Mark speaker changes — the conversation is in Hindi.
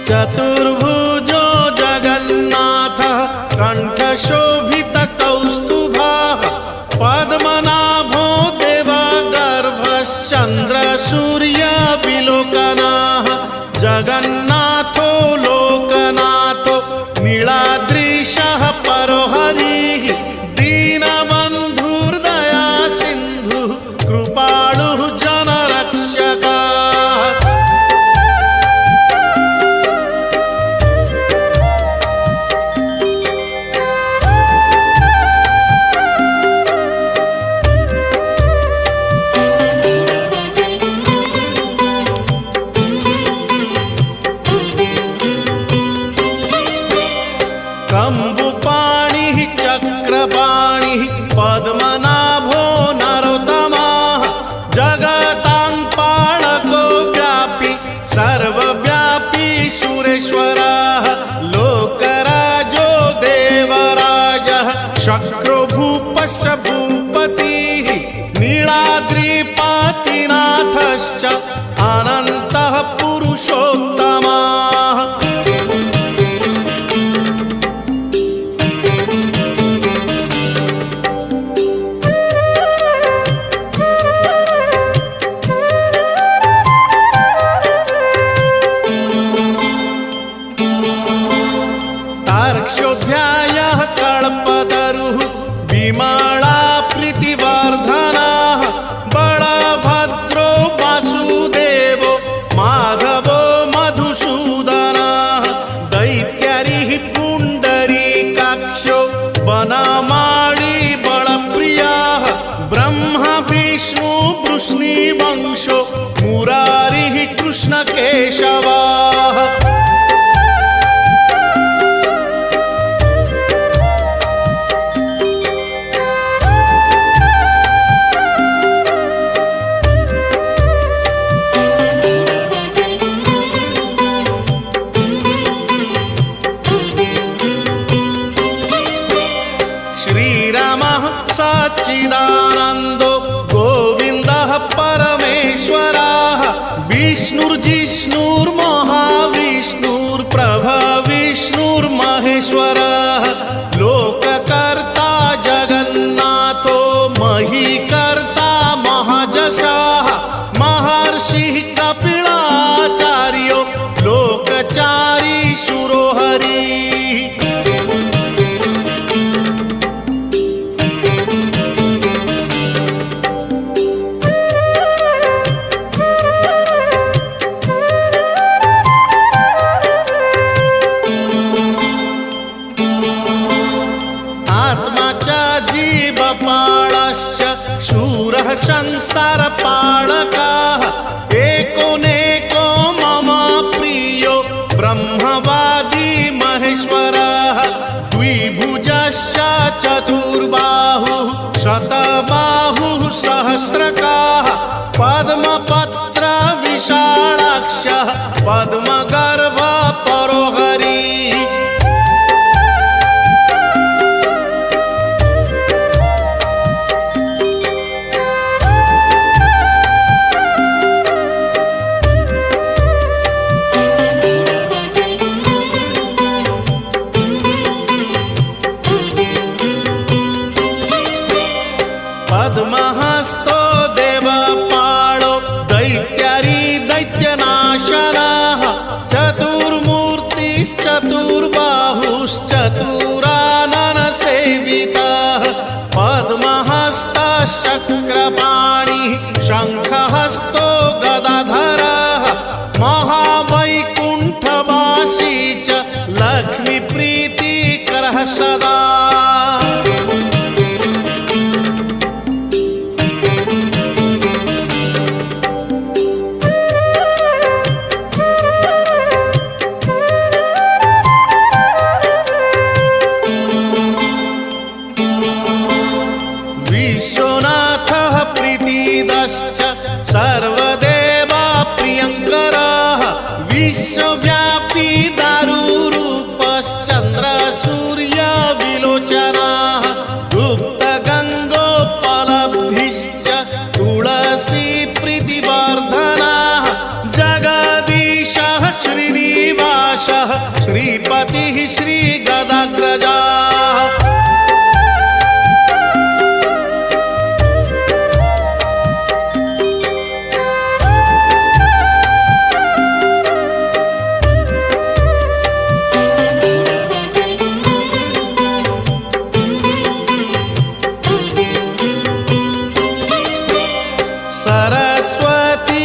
Speaker 1: चतुर्भुजो जगन्नाथः कण्ठशोभितकौस्तुभः पद्मनाभो देवगर्भश्चन्द्रसूर्यविलोकनः जगन्नाथो लोकनाथो नीलाद्रीशः परोहरिः दीनबन्धुर्दया सिन्धुः कृपालुः जनरक्षकः। कम्बुपाणिः चक्रपाणिः पद्मनाभो नरोत्तमः जगतां पालको व्यापी सर्वव्यापी सुरेश्वरः लोकराजो देवराजः शक्रो भूपश्च भूपतिः नीलाद्रिपातिनाथश्च अनन्तः पुरुषोत्तमः। तार्क्ष्योऽध्यायः कल्पतरुः विमला प्रीतिवर्धनः बलभद्रो वासुदेवो माधवो मधुसूदनः दैत्यारिः पुण्डरीकाक्षो वनमाली बलप्रियः ब्रह्मा विष्णु वृष्णिवंशो मुरारिः कृष्णकेशवः। श्रीरामः सच्चिदानन्दो गोविन्दः परमेश्वरः विष्णुर्जिष्णुर्महाविष्णुर्प्रभविष्णुर्महेश्वरः लोककर्ता जगन्नाथो महीकर्ता महाजशः महर्षिः कपिलाचार्यो लोकचारी सुरोहरिः। जीवपालश्च शूरः संसारपालकः एकोनेको मम प्रियो ब्रह्मवादी महेश्वरः द्विभुजश्च चतुर्बाहुः शतबाहुः सहस्रकः पद्मपत्र विशालाक्षः पद्मगर्भ परोहरिः। पद्महस्तो देवपालो दैत्यारी दैत्यनाशनः चतुर्मूर्तिश्चतुर्बाहुश्चतुराननसेवितः पद्महस्तश्चक्रपाणिः शङ्खहस्तो गदाधरः महावैकुण्ठवासी च लक्ष्मीप्रीतिकरः सदा। विश्वनाथः प्रीतिदश्च सर्वदेवा प्रियङ्करः विश्वव्यापी दारुरूपश्चन्द्रसूर्यविलोचनः गणाधीशः श्रीपतिः श्रीगदाग्रजाः सरस्वती